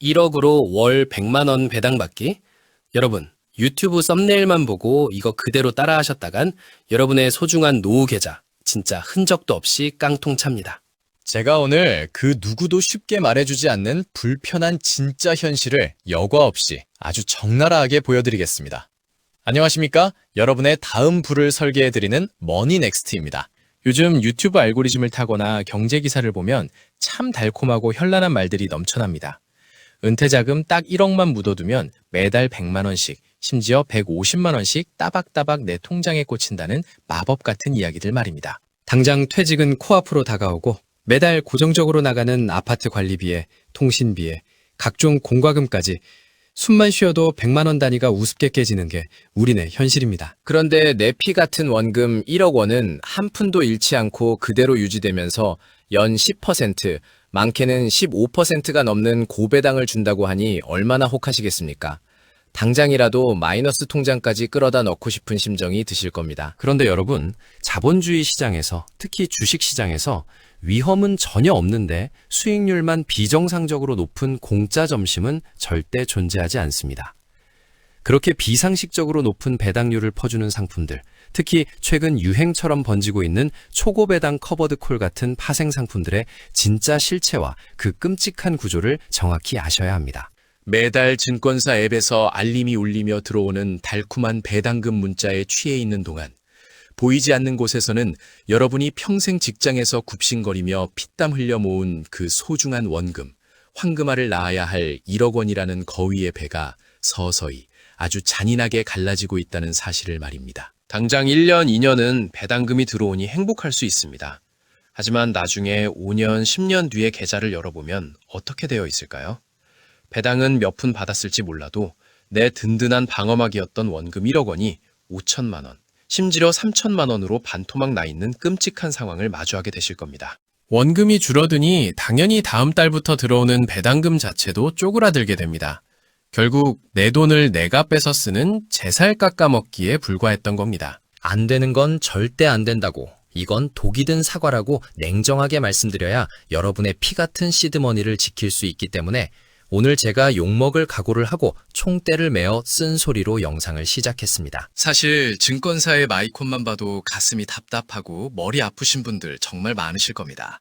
1억으로 월 100만 원 배당받기? 여러분, 유튜브 썸네일만 보고 이거 그대로 따라하셨다간 여러분의 소중한 노후 계좌 진짜 흔적도 없이 깡통 찹니다. 제가 오늘 그 누구도 쉽게 말해주지 않는 불편한 진짜 현실을 여과 없이 아주 적나라하게 보여드리겠습니다. 안녕하십니까? 여러분의 다음 부를 설계해드리는 머니넥스트입니다. 요즘 유튜브 알고리즘을 타거나 경제 기사를 보면 참 달콤하고 현란한 말들이 넘쳐납니다. 은퇴자금 딱 1억만 묻어두면 매달 100만 원씩, 심지어 150만 원씩 따박따박 내 통장에 꽂힌다는 마법 같은 이야기들 말입니다. 당장 퇴직은 코앞으로 다가오고 매달 고정적으로 나가는 아파트 관리비에 통신비에 각종 공과금까지 숨만 쉬어도 100만 원 단위가 우습게 깨지는 게 우리네 현실입니다. 그런데 내 피 같은 원금 1억 원은 한 푼도 잃지 않고 그대로 유지되면서 연 10%, 많게는 15%가 넘는 고배당을 준다고 하니 얼마나 혹하시겠습니까? 당장이라도 마이너스 통장까지 끌어다 넣고 싶은 심정이 드실 겁니다. 그런데 여러분, 자본주의 시장에서, 특히 주식 시장에서 위험은 전혀 없는데 수익률만 비정상적으로 높은 공짜 점심은 절대 존재하지 않습니다. 그렇게 비상식적으로 높은 배당률을 퍼주는 상품들, 특히 최근 유행처럼 번지고 있는 초고배당 커버드콜 같은 파생 상품들의 진짜 실체와 그 끔찍한 구조를 정확히 아셔야 합니다. 매달 증권사 앱에서 알림이 울리며 들어오는 달콤한 배당금 문자에 취해 있는 동안 보이지 않는 곳에서는 여러분이 평생 직장에서 굽신거리며 피땀 흘려 모은 그 소중한 원금, 황금알을 낳아야 할 1억 원이라는 거위의 배가 서서히 아주 잔인하게 갈라지고 있다는 사실을 말입니다. 당장 1년, 2년은 배당금이 들어오니 행복할 수 있습니다. 하지만 나중에 5년, 10년 뒤에 계좌를 열어보면 어떻게 되어 있을까요? 배당은 몇 푼 받았을지 몰라도 내 든든한 방어막이었던 원금 1억 원이 5천만 원, 심지어 3천만 원으로 반토막 나 있는 끔찍한 상황을 마주하게 되실 겁니다. 원금이 줄어드니 당연히 다음 달부터 들어오는 배당금 자체도 쪼그라들게 됩니다. 결국 내 돈을 내가 뺏어 쓰는 제 살 깎아먹기에 불과했던 겁니다. 안 되는 건 절대 안 된다고, 이건 독이 든 사과라고 냉정하게 말씀드려야 여러분의 피 같은 시드머니를 지킬 수 있기 때문에 오늘 제가 욕먹을 각오를 하고 총대를 메어 쓴소리로 영상을 시작했습니다. 사실 증권사의 마이콘만 봐도 가슴이 답답하고 머리 아프신 분들 정말 많으실 겁니다.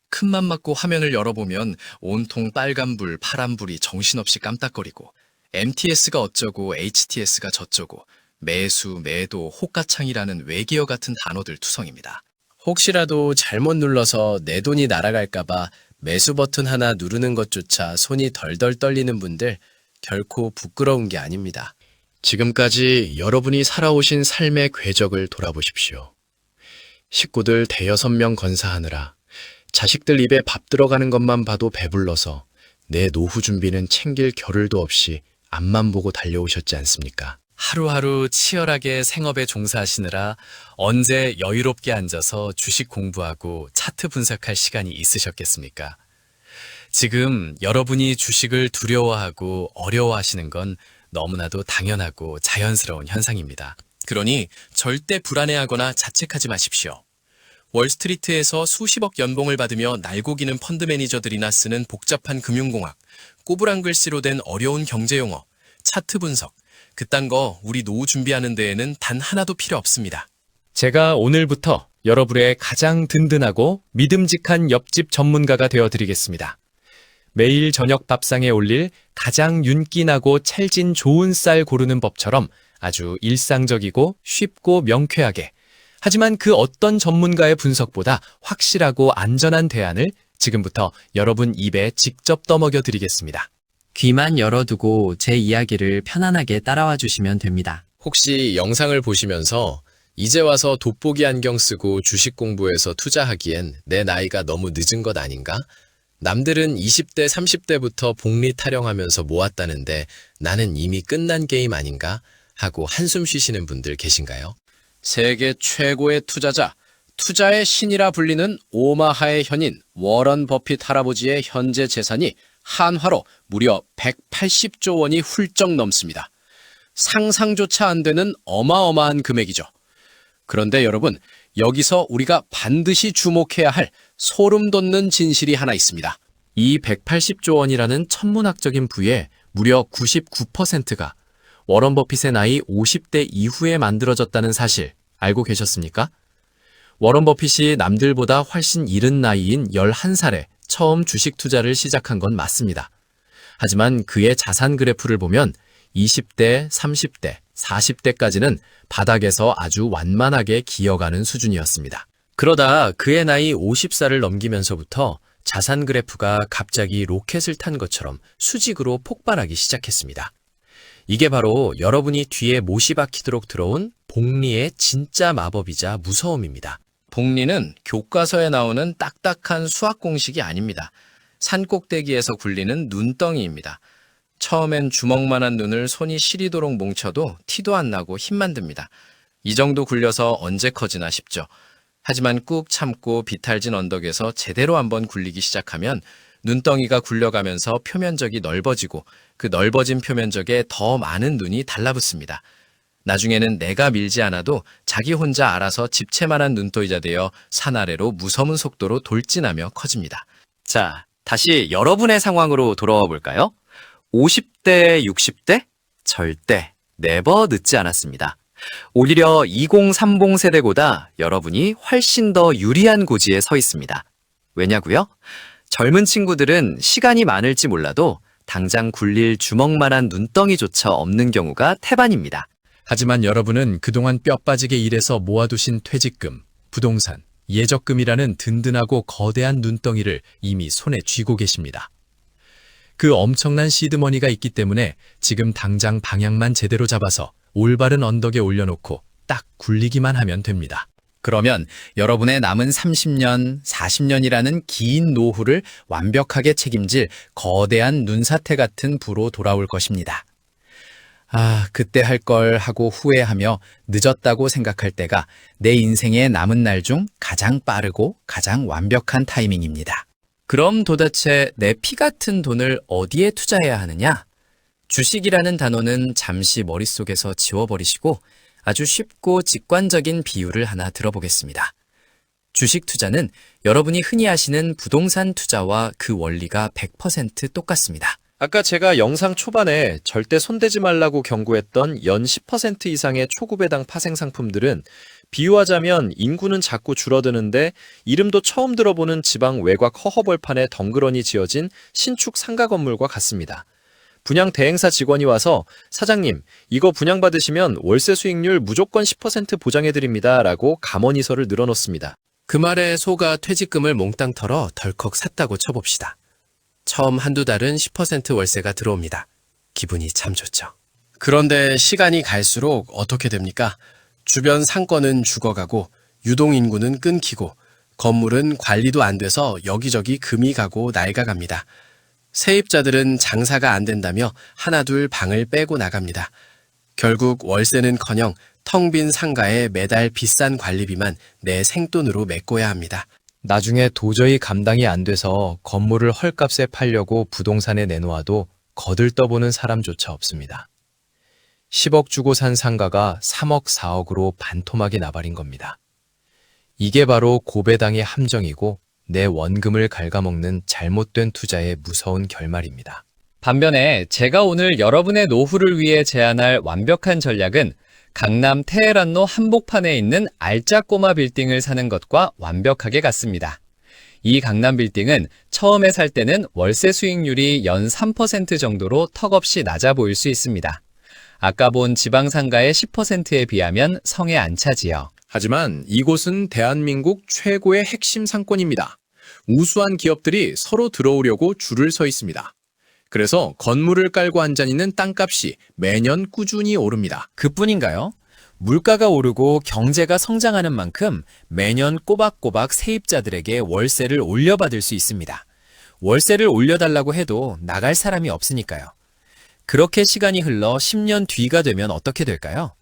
큰맘 맞고 화면을 열어보면 온통 빨간불, 파란불이 정신없이 깜딱거리고 MTS가 어쩌고 HTS가 저쩌고 매수, 매도, 호가창이라는 외계어 같은 단어들 투성입니다. 혹시라도 잘못 눌러서 내 돈이 날아갈까봐 매수 버튼 하나 누르는 것조차 손이 덜덜 떨리는 분들 결코 부끄러운 게 아닙니다. 지금까지 여러분이 살아오신 삶의 궤적을 돌아보십시오. 식구들 대여섯 명 건사하느라 자식들 입에 밥 들어가는 것만 봐도 배불러서 내 노후 준비는 챙길 겨를도 없이 앞만 보고 달려오셨지 않습니까? 하루하루 치열하게 생업에 종사하시느라 언제 여유롭게 앉아서 주식 공부하고 차트 분석할 시간이 있으셨겠습니까? 지금 여러분이 주식을 두려워하고 어려워하시는 건 너무나도 당연하고 자연스러운 현상입니다. 그러니 절대 불안해하거나 자책하지 마십시오. 월스트리트에서 수십억 연봉을 받으며 날고기는 펀드 매니저들이나 쓰는 복잡한 금융공학, 꼬부랑 글씨로 된 어려운 경제용어, 차트 분석, 그딴 거 우리 노후 준비하는 데에는 단 하나도 필요 없습니다. 제가 오늘부터 여러분의 가장 든든하고 믿음직한 옆집 전문가가 되어드리겠습니다. 매일 저녁 밥상에 올릴 가장 윤기나고 찰진 좋은 쌀 고르는 법처럼 아주 일상적이고 쉽고 명쾌하게, 하지만 그 어떤 전문가의 분석보다 확실하고 안전한 대안을 지금부터 여러분 입에 직접 떠먹여 드리겠습니다. 귀만 열어두고 제 이야기를 편안하게 따라와 주시면 됩니다. 혹시 영상을 보시면서 이제 와서 돋보기 안경 쓰고 주식 공부해서 투자하기엔 내 나이가 너무 늦은 것 아닌가? 남들은 20대, 30대부터 복리 타령하면서 모았다는데 나는 이미 끝난 게임 아닌가? 하고 한숨 쉬시는 분들 계신가요? 세계 최고의 투자자, 투자의 신이라 불리는 오마하의 현인 워런 버핏 할아버지의 현재 재산이 한화로 무려 180조 원이 훌쩍 넘습니다. 상상조차 안 되는 어마어마한 금액이죠. 그런데 여러분, 여기서 우리가 반드시 주목해야 할 소름 돋는 진실이 하나 있습니다. 이 180조 원이라는 천문학적인 부의 무려 99%가 워런 버핏의 나이 50대 이후에 만들어졌다는 사실 알고 계셨습니까? 워런 버핏이 남들보다 훨씬 이른 나이인 11살에 처음 주식 투자를 시작한 건 맞습니다. 하지만 그의 자산 그래프를 보면 20대, 30대, 40대까지는 바닥에서 아주 완만하게 기어가는 수준이었습니다. 그러다 그의 나이 50살을 넘기면서부터 자산 그래프가 갑자기 로켓을 탄 것처럼 수직으로 폭발하기 시작했습니다. 이게 바로 여러분이 뒤에 못이 박히도록 들어온 복리의 진짜 마법이자 무서움입니다. 복리는 교과서에 나오는 딱딱한 수학 공식이 아닙니다. 산 꼭대기에서 굴리는 눈덩이입니다. 처음엔 주먹만한 눈을 손이 시리도록 뭉쳐도 티도 안 나고 힘만 듭니다. 이 정도 굴려서 언제 커지나 싶죠. 하지만 꾹 참고 비탈진 언덕에서 제대로 한번 굴리기 시작하면 눈덩이가 굴려가면서 표면적이 넓어지고 그 넓어진 표면적에 더 많은 눈이 달라붙습니다. 나중에는 내가 밀지 않아도 자기 혼자 알아서 집채만한 눈도이자 되어 산 아래로 무서운 속도로 돌진하며 커집니다. 자, 다시 여러분의 상황으로 돌아와 볼까요? 50대, 60대? 절대, 네버 늦지 않았습니다. 오히려 2030 세대보다 여러분이 훨씬 더 유리한 고지에 서 있습니다. 왜냐고요? 젊은 친구들은 시간이 많을지 몰라도 당장 굴릴 주먹만한 눈덩이조차 없는 경우가 태반입니다. 하지만 여러분은 그동안 뼈 빠지게 일해서 모아두신 퇴직금, 부동산, 예적금이라는 든든하고 거대한 눈덩이를 이미 손에 쥐고 계십니다. 그 엄청난 시드머니가 있기 때문에 지금 당장 방향만 제대로 잡아서 올바른 언덕에 올려놓고 딱 굴리기만 하면 됩니다. 그러면 여러분의 남은 30년, 40년이라는 긴 노후를 완벽하게 책임질 거대한 눈사태 같은 부로 돌아올 것입니다. 아, 그때 할 걸 하고 후회하며 늦었다고 생각할 때가 내 인생의 남은 날 중 가장 빠르고 가장 완벽한 타이밍입니다. 그럼 도대체 내 피 같은 돈을 어디에 투자해야 하느냐? 주식이라는 단어는 잠시 머릿속에서 지워버리시고 아주 쉽고 직관적인 비유를 하나 들어보겠습니다. 주식 투자는 여러분이 흔히 하시는 부동산 투자와 그 원리가 100% 똑같습니다. 아까 제가 영상 초반에 절대 손대지 말라고 경고했던 연 10% 이상의 초급배당 파생 상품들은 비유하자면 인구는 자꾸 줄어드는데 이름도 처음 들어보는 지방 외곽 허허벌판에 덩그러니 지어진 신축 상가 건물과 같습니다. 분양 대행사 직원이 와서 사장님, 이거 분양받으시면 월세 수익률 무조건 10% 보장해드립니다 라고 감언이설을 늘어놓습니다. 그 말에 소가 퇴직금을 몽땅 털어 덜컥 샀다고 쳐봅시다. 처음 한두 달은 10% 월세가 들어옵니다. 기분이 참 좋죠. 그런데 시간이 갈수록 어떻게 됩니까? 주변 상권은 죽어가고 유동인구는 끊기고 건물은 관리도 안 돼서 여기저기 금이 가고 낡아갑니다. 세입자들은 장사가 안 된다며 하나둘 방을 빼고 나갑니다. 결국 월세는커녕 텅 빈 상가에 매달 비싼 관리비만 내 생돈으로 메꿔야 합니다. 나중에 도저히 감당이 안 돼서 건물을 헐값에 팔려고 부동산에 내놓아도 거들떠보는 사람조차 없습니다. 10억 주고 산 상가가 3억, 4억으로 반토막이 나버린 겁니다. 이게 바로 고배당의 함정이고 내 원금을 갉아먹는 잘못된 투자의 무서운 결말입니다. 반면에 제가 오늘 여러분의 노후를 위해 제안할 완벽한 전략은 강남 테헤란로 한복판에 있는 알짜 꼬마 빌딩을 사는 것과 완벽하게 같습니다. 이 강남 빌딩은 처음에 살 때는 월세 수익률이 연 3% 정도로 턱없이 낮아 보일 수 있습니다. 아까 본 지방상가의 10%에 비하면 성에 안 차지요. 하지만 이곳은 대한민국 최고의 핵심 상권입니다. 우수한 기업들이 서로 들어오려고 줄을 서 있습니다. 그래서 건물을 깔고 앉아있는 땅값이 매년 꾸준히 오릅니다. 그뿐인가요? 물가가 오르고 경제가 성장하는 만큼 매년 꼬박꼬박 세입자들에게 월세를 올려받을 수 있습니다. 월세를 올려달라고 해도 나갈 사람이 없으니까요. 그렇게 시간이 흘러 10년 뒤가 되면 어떻게 될까요?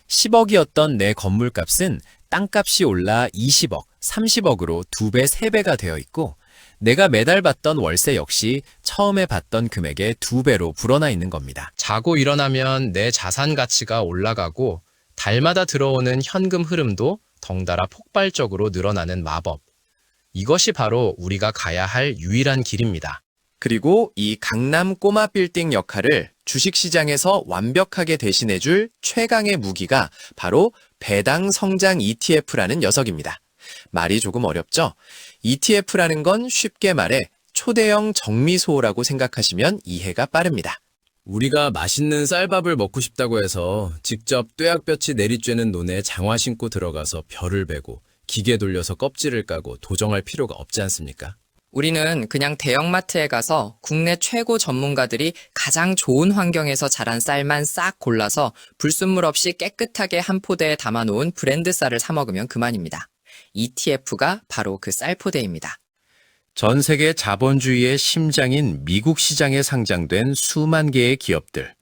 10억이었던 내 건물값은 땅값이 올라 20억, 30억으로 2배, 3배가 되어 있고 내가 매달 받던 월세 역시 처음에 받던 금액의 2배로 불어나 있는 겁니다. 자고 일어나면 내 자산 가치가 올라가고 달마다 들어오는 현금 흐름도 덩달아 폭발적으로 늘어나는 마법. 이것이 바로 우리가 가야 할 유일한 길입니다. 그리고 이 강남 꼬마 빌딩 역할을 주식시장에서 완벽하게 대신해줄 최강의 무기가 바로 배당 성장 ETF라는 녀석입니다. 말이 조금 어렵죠? ETF라는 건 쉽게 말해 초대형 정미소라고 생각하시면 이해가 빠릅니다. 우리가 맛있는 쌀밥을 먹고 싶다고 해서 직접 뙤약볕이 내리쬐는 논에 장화 신고 들어가서 벼를 베고 기계 돌려서 껍질을 까고 도정할 필요가 없지 않습니까? 우리는 그냥 대형마트에 가서 국내 최고 전문가들이 가장 좋은 환경에서 자란 쌀만 싹 골라서 불순물 없이 깨끗하게 한 포대에 담아놓은 브랜드 쌀을 사 먹으면 그만입니다. ETF가 바로 그 쌀포대입니다. 전 세계 자본주의의 심장인 미국 시장에 상장된 수만 개의 기업들.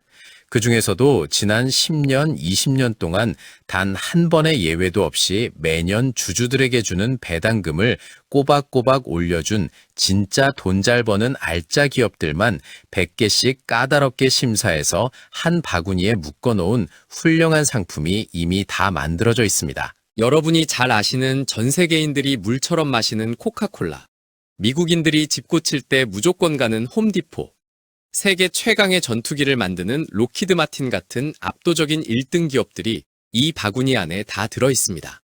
그 중에서도 지난 10년, 20년 동안 단 한 번의 예외도 없이 매년 주주들에게 주는 배당금을 꼬박꼬박 올려준 진짜 돈 잘 버는 알짜 기업들만 100개씩 까다롭게 심사해서 한 바구니에 묶어놓은 훌륭한 상품이 이미 다 만들어져 있습니다. 여러분이 잘 아시는 전 세계인들이 물처럼 마시는 코카콜라, 미국인들이 집 고칠 때 무조건 가는 홈디포, 세계 최강의 전투기를 만드는 로키드 마틴 같은 압도적인 1등 기업들이 이 바구니 안에 다 들어 있습니다.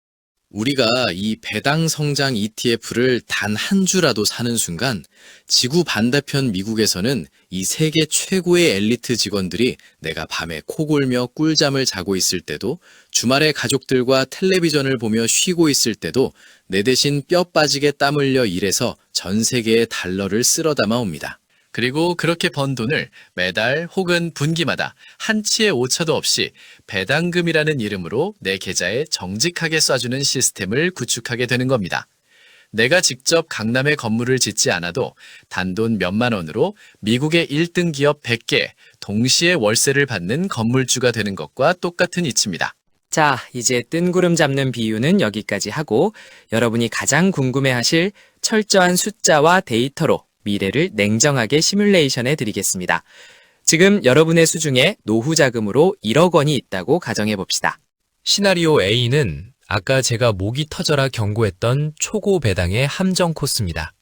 우리가 이 배당 성장 ETF를 단 한 주라도 사는 순간 지구 반대편 미국에서는 이 세계 최고의 엘리트 직원들이 내가 밤에 코골며 꿀잠을 자고 있을 때도 주말에 가족들과 텔레비전을 보며 쉬고 있을 때도 내 대신 뼈 빠지게 땀 흘려 일해서 전 세계의 달러를 쓸어 담아 옵니다. 그리고 그렇게 번 돈을 매달 혹은 분기마다 한치의 오차도 없이 배당금이라는 이름으로 내 계좌에 정직하게 쏴주는 시스템을 구축하게 되는 겁니다. 내가 직접 강남에 건물을 짓지 않아도 단돈 몇만 원으로 미국의 1등 기업 100개 동시에 월세를 받는 건물주가 되는 것과 똑같은 이치입니다. 자, 이제 뜬구름 잡는 비유는 여기까지 하고 여러분이 가장 궁금해하실 철저한 숫자와 데이터로 미래를 냉정하게 시뮬레이션해 드리겠습니다. 지금 여러분의 수중에 노후 자금으로 1억 원이 있다고 가정해 봅시다. 시나리오 A는 아까 제가 목이 터져라 경고했던 초고 배당의 함정 코스입니다.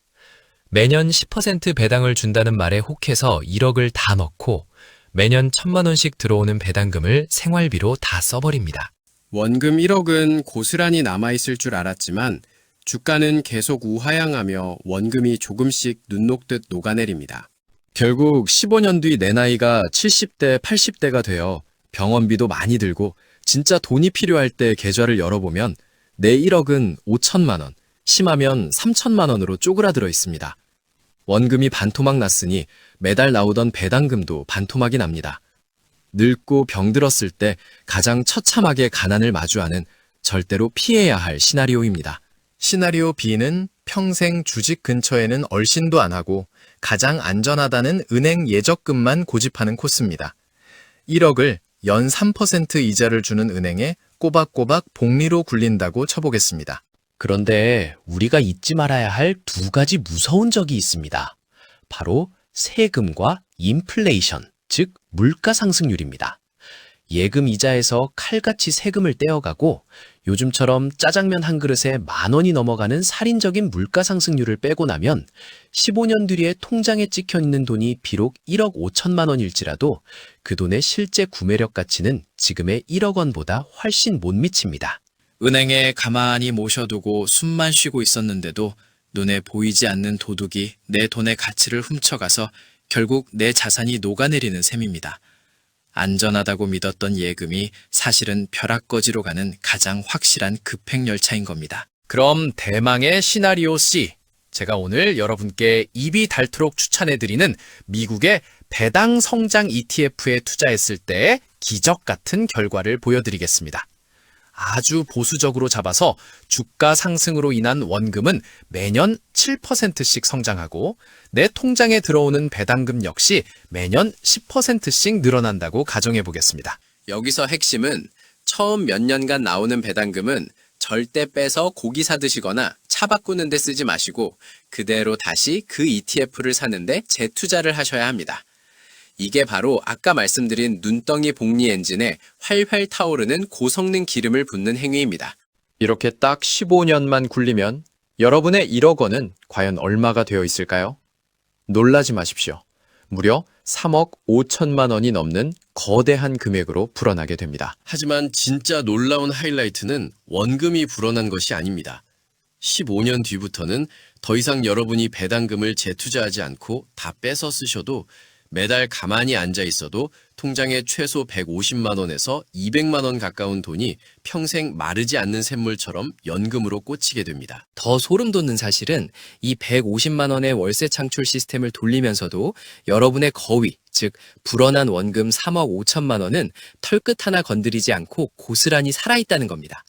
매년 10% 배당을 준다는 말에 혹해서 1억을 다 넣고 매년 1,000만 원씩 들어오는 배당금을 생활비로 다 써버립니다. 원금 1억은 고스란히 남아있을 줄 알았지만 주가는 계속 우하향하며 원금이 조금씩 눈 녹듯 녹아내립니다. 결국 15년 뒤 내 나이가 70대, 80대가 되어 병원비도 많이 들고 진짜 돈이 필요할 때 계좌를 열어보면 내 1억은 5천만 원, 심하면 3천만 원으로 쪼그라들어 있습니다. 원금이 반토막 났으니 매달 나오던 배당금도 반토막이 납니다. 늙고 병들었을 때 가장 처참하게 가난을 마주하는 절대로 피해야 할 시나리오입니다. 시나리오 B는 평생 주식 근처에는 얼씬도 안 하고 가장 안전하다는 은행 예적금만 고집하는 코스입니다. 1억을 연 3% 이자를 주는 은행에 꼬박꼬박 복리로 굴린다고 쳐보겠습니다. 그런데 우리가 잊지 말아야 할 두 가지 무서운 적이 있습니다. 바로 세금과 인플레이션, 즉 물가 상승률입니다. 예금 이자에서 칼같이 세금을 떼어가고 요즘처럼 짜장면 한 그릇에 10,000원이 넘어가는 살인적인 물가 상승률을 빼고 나면 15년 뒤에 통장에 찍혀 있는 돈이 비록 1억 5천만 원일지라도 그 돈의 실제 구매력 가치는 지금의 1억 원보다 훨씬 못 미칩니다. 은행에 가만히 모셔두고 숨만 쉬고 있었는데도 눈에 보이지 않는 도둑이 내 돈의 가치를 훔쳐가서 결국 내 자산이 녹아내리는 셈입니다. 안전하다고 믿었던 예금이 사실은 벼락거지로 가는 가장 확실한 급행열차인 겁니다. 그럼 대망의 시나리오 C. 제가 오늘 여러분께 입이 닳도록 추천해드리는 미국의 배당 성장 ETF에 투자했을 때의 기적 같은 결과를 보여드리겠습니다. 아주 보수적으로 잡아서 주가 상승으로 인한 원금은 매년 7%씩 성장하고 내 통장에 들어오는 배당금 역시 매년 10%씩 늘어난다고 가정해 보겠습니다. 여기서 핵심은 처음 몇 년간 나오는 배당금은 절대 빼서 고기 사드시거나 차 바꾸는 데 쓰지 마시고 그대로 다시 그 ETF를 사는데 재투자를 하셔야 합니다. 이게 바로 아까 말씀드린 눈덩이 복리 엔진에 활활 타오르는 고성능 기름을 붓는 행위입니다. 이렇게 딱 15년만 굴리면 여러분의 1억 원은 과연 얼마가 되어 있을까요? 놀라지 마십시오. 무려 3억 5천만 원이 넘는 거대한 금액으로 불어나게 됩니다. 하지만 진짜 놀라운 하이라이트는 원금이 불어난 것이 아닙니다. 15년 뒤부터는 더 이상 여러분이 배당금을 재투자하지 않고 다 빼서 쓰셔도 매달 가만히 앉아 있어도 통장에 최소 150만 원에서 200만 원 가까운 돈이 평생 마르지 않는 샘물처럼 연금으로 꽂히게 됩니다. 더 소름 돋는 사실은 이 150만 원의 월세 창출 시스템을 돌리면서도 여러분의 거위, 즉 불어난 원금 3억 5천만 원은 털끝 하나 건드리지 않고 고스란히 살아있다는 겁니다.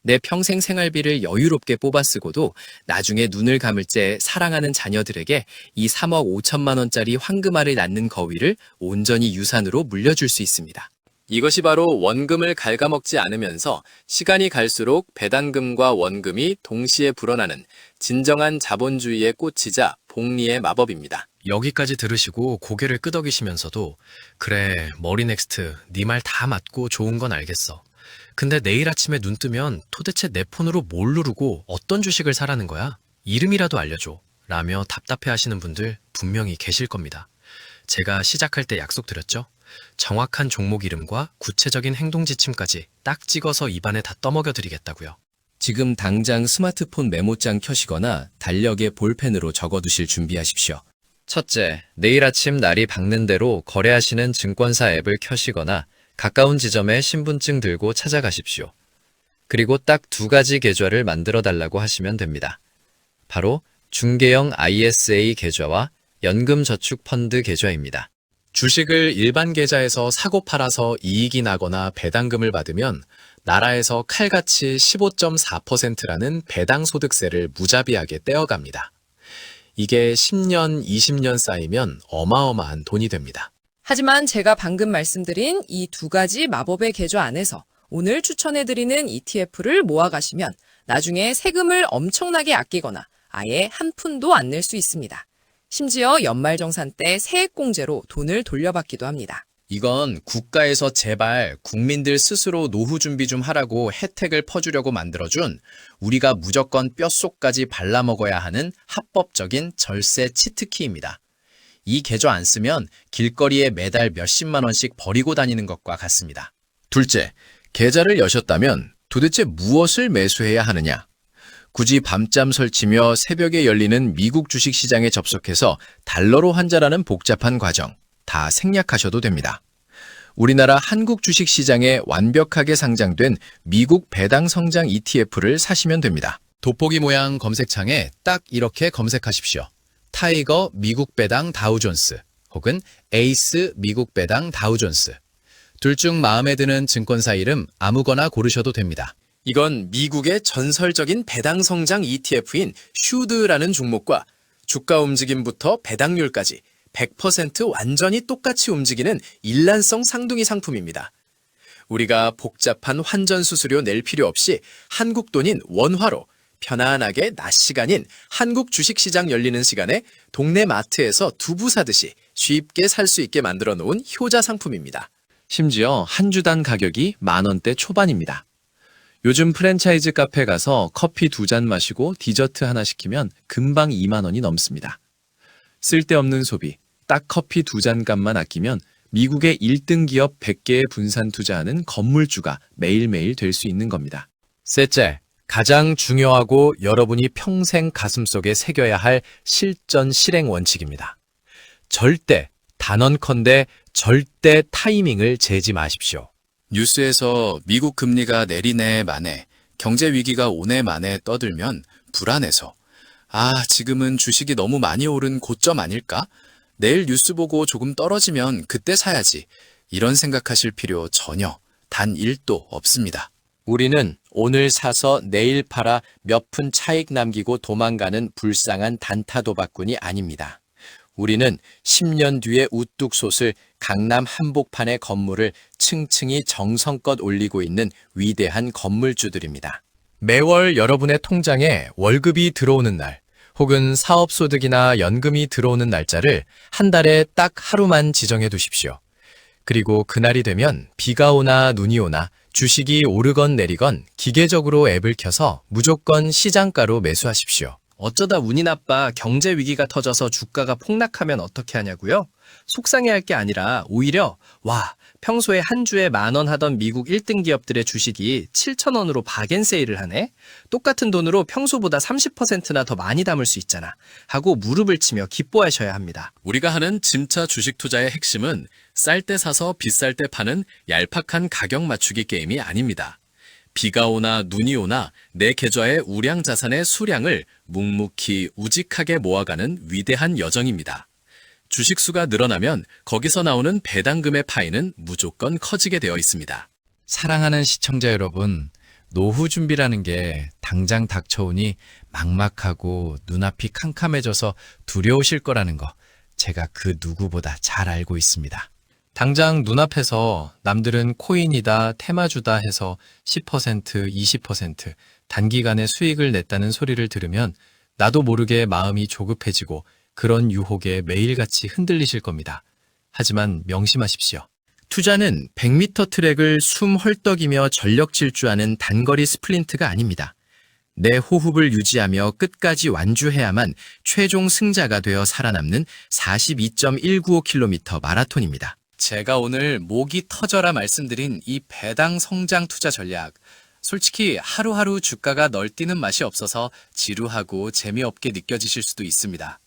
내 평생 생활비를 여유롭게 뽑아 쓰고도 나중에 눈을 감을 때 사랑하는 자녀들에게 이 3억 5천만 원짜리 황금알을 낳는 거위를 온전히 유산으로 물려줄 수 있습니다. 이것이 바로 원금을 갉아먹지 않으면서 시간이 갈수록 배당금과 원금이 동시에 불어나는 진정한 자본주의의 꽃이자 복리의 마법입니다. 여기까지 들으시고 고개를 끄덕이시면서도 그래, 머리넥스트, 네 말 다 맞고 좋은 건 알겠어. 근데 내일 아침에 눈 뜨면 도대체 내 폰으로 뭘 누르고 어떤 주식을 사라는 거야? 이름이라도 알려줘. 라며 답답해 하시는 분들 분명히 계실 겁니다. 제가 시작할 때 약속드렸죠? 정확한 종목 이름과 구체적인 행동 지침까지 딱 찍어서 입안에 다 떠먹여 드리겠다고요. 지금 당장 스마트폰 메모장 켜시거나 달력에 볼펜으로 적어두실 준비하십시오. 첫째, 내일 아침 날이 밝는 대로 거래하시는 증권사 앱을 켜시거나 가까운 지점에 신분증 들고 찾아가십시오. 그리고 딱 2가지 계좌를 만들어 달라고 하시면 됩니다. 바로 중개형 ISA 계좌와 연금저축펀드 계좌입니다. 주식을 일반 계좌에서 사고 팔아서 이익이 나거나 배당금을 받으면 나라에서 칼같이 15.4%라는 배당소득세를 무자비하게 떼어갑니다. 이게 10년, 20년 쌓이면 어마어마한 돈이 됩니다. 하지만 제가 방금 말씀드린 이 2가지 마법의 계좌 안에서 오늘 추천해드리는 ETF를 모아가시면 나중에 세금을 엄청나게 아끼거나 아예 한 푼도 안 낼 수 있습니다. 심지어 연말정산 때 세액공제로 돈을 돌려받기도 합니다. 이건 국가에서 제발 국민들 스스로 노후 준비 좀 하라고 혜택을 퍼주려고 만들어준 우리가 무조건 뼛속까지 발라먹어야 하는 합법적인 절세 치트키입니다. 이 계좌 안 쓰면 길거리에 매달 몇십만 원씩 버리고 다니는 것과 같습니다. 둘째, 계좌를 여셨다면 도대체 무엇을 매수해야 하느냐? 굳이 밤잠 설치며 새벽에 열리는 미국 주식시장에 접속해서 달러로 환전하는 복잡한 과정 다 생략하셔도 됩니다. 우리나라 한국 주식시장에 완벽하게 상장된 미국 배당 성장 ETF를 사시면 됩니다. 돋보기 모양 검색창에 딱 이렇게 검색하십시오. 타이거 미국 배당 다우존스 혹은 에이스 미국 배당 다우존스. 둘 중 마음에 드는 증권사 이름 아무거나 고르셔도 됩니다. 이건 미국의 전설적인 배당 성장 ETF인 슈드라는 종목과 주가 움직임부터 배당률까지 100% 완전히 똑같이 움직이는 일란성 상둥이 상품입니다. 우리가 복잡한 환전 수수료 낼 필요 없이 한국 돈인 원화로 편안하게 낮 시간인 한국 주식시장 열리는 시간에 동네 마트에서 두부 사듯이 쉽게 살 수 있게 만들어 놓은 효자 상품입니다. 심지어 한 주당 가격이 10,000원대 초반입니다. 요즘 프랜차이즈 카페 가서 커피 2잔 마시고 디저트 하나 시키면 금방 2만 원이 넘습니다. 쓸데없는 소비, 딱 커피 2잔 값만 아끼면 미국의 1등 기업 100개에 분산 투자하는 건물주가 매일매일 될 수 있는 겁니다. 셋째, 가장 중요하고 여러분이 평생 가슴속에 새겨야 할 실전 실행 원칙입니다. 절대, 단언컨대 절대 타이밍을 재지 마십시오. 뉴스에서 미국 금리가 내리네 마네, 경제 위기가 오네 마네 떠들면 불안해서 지금은 주식이 너무 많이 오른 고점 아닐까? 내일 뉴스 보고 조금 떨어지면 그때 사야지. 이런 생각하실 필요 전혀 단 1도 없습니다. 우리는 오늘 사서 내일 팔아 몇 푼 차익 남기고 도망가는 불쌍한 단타도박꾼이 아닙니다. 우리는 10년 뒤에 우뚝 솟을 강남 한복판의 건물을 층층이 정성껏 올리고 있는 위대한 건물주들입니다. 매월 여러분의 통장에 월급이 들어오는 날, 혹은 사업소득이나 연금이 들어오는 날짜를 한 달에 딱 하루만 지정해 두십시오. 그리고 그날이 되면 비가 오나 눈이 오나 주식이 오르건 내리건 기계적으로 앱을 켜서 무조건 시장가로 매수하십시오. 어쩌다 운이 나빠 경제 위기가 터져서 주가가 폭락하면 어떻게 하냐고요? 속상해할 게 아니라 오히려 와, 평소에 한 주에 10,000원 하던 미국 1등 기업들의 주식이 7,000원으로 바겐세일을 하네? 똑같은 돈으로 평소보다 30%나 더 많이 담을 수 있잖아. 하고 무릎을 치며 기뻐하셔야 합니다. 우리가 하는 짐차 주식 투자의 핵심은 쌀 때 사서 비쌀 때 파는 얄팍한 가격 맞추기 게임이 아닙니다. 비가 오나 눈이 오나 내 계좌의 우량 자산의 수량을 묵묵히 우직하게 모아가는 위대한 여정입니다. 주식수가 늘어나면 거기서 나오는 배당금의 파이는 무조건 커지게 되어 있습니다. 사랑하는 시청자 여러분, 노후 준비라는 게 당장 닥쳐오니 막막하고 눈앞이 캄캄해져서 두려우실 거라는 거 제가 그 누구보다 잘 알고 있습니다. 당장 눈앞에서 남들은 코인이다, 테마주다 해서 10%, 20% 단기간에 수익을 냈다는 소리를 들으면 나도 모르게 마음이 조급해지고 그런 유혹에 매일같이 흔들리실 겁니다. 하지만 명심하십시오. 투자는 100m 트랙을 숨 헐떡이며 전력 질주하는 단거리 스프린트가 아닙니다. 내 호흡을 유지하며 끝까지 완주해야만 최종 승자가 되어 살아남는 42.195km 마라톤입니다. 제가 오늘 목이 터져라 말씀드린 이 배당 성장 투자 전략. 솔직히 하루하루 주가가 널뛰는 맛이 없어서 지루하고 재미없게 느껴지실 수도 있습니다.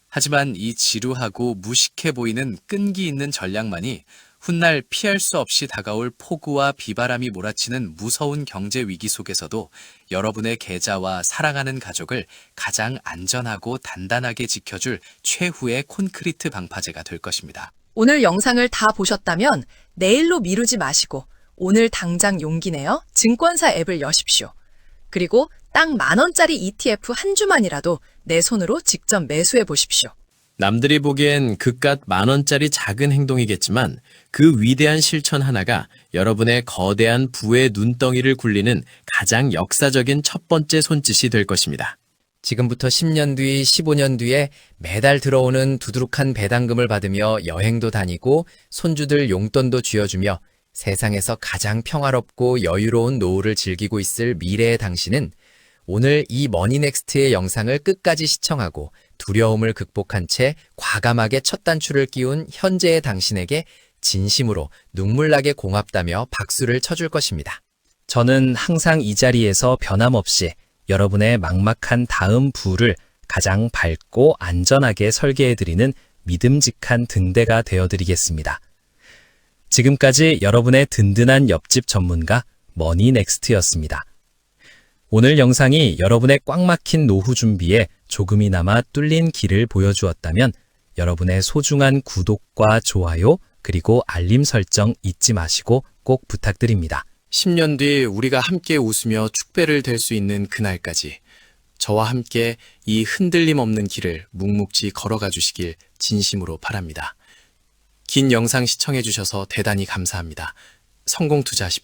하지만 이 지루하고 무식해 보이는 끈기 있는 전략만이 훗날 피할 수 없이 다가올 폭우와 비바람이 몰아치는 무서운 경제 위기 속에서도 여러분의 계좌와 사랑하는 가족을 가장 안전하고 단단하게 지켜줄 최후의 콘크리트 방파제가 될 것입니다. 오늘 영상을 다 보셨다면 내일로 미루지 마시고 오늘 당장 용기 내어 증권사 앱을 여십시오. 그리고 딱 10,000원짜리 ETF 한 주만이라도 내 손으로 직접 매수해 보십시오. 남들이 보기엔 그깟 10,000원짜리 작은 행동이겠지만 그 위대한 실천 하나가 여러분의 거대한 부의 눈덩이를 굴리는 가장 역사적인 첫 번째 손짓이 될 것입니다. 지금부터 10년 뒤, 15년 뒤에 매달 들어오는 두둑한 배당금을 받으며 여행도 다니고 손주들 용돈도 쥐어주며 세상에서 가장 평화롭고 여유로운 노후를 즐기고 있을 미래의 당신은 오늘 이 머니넥스트의 영상을 끝까지 시청하고 두려움을 극복한 채 과감하게 첫 단추를 끼운 현재의 당신에게 진심으로 눈물나게 고맙다며 박수를 쳐줄 것입니다. 저는 항상 이 자리에서 변함없이 여러분의 막막한 다음 부를 가장 밝고 안전하게 설계해드리는 믿음직한 등대가 되어드리겠습니다. 지금까지 여러분의 든든한 옆집 전문가 머니넥스트였습니다. 오늘 영상이 여러분의 꽉 막힌 노후 준비에 조금이나마 뚫린 길을 보여주었다면 여러분의 소중한 구독과 좋아요 그리고 알림 설정 잊지 마시고 꼭 부탁드립니다. 10년 뒤 우리가 함께 웃으며 축배를 댈 수 있는 그날까지 저와 함께 이 흔들림 없는 길을 묵묵히 걸어가 주시길 진심으로 바랍니다. 긴 영상 시청해 주셔서 대단히 감사합니다. 성공 투자하십시오.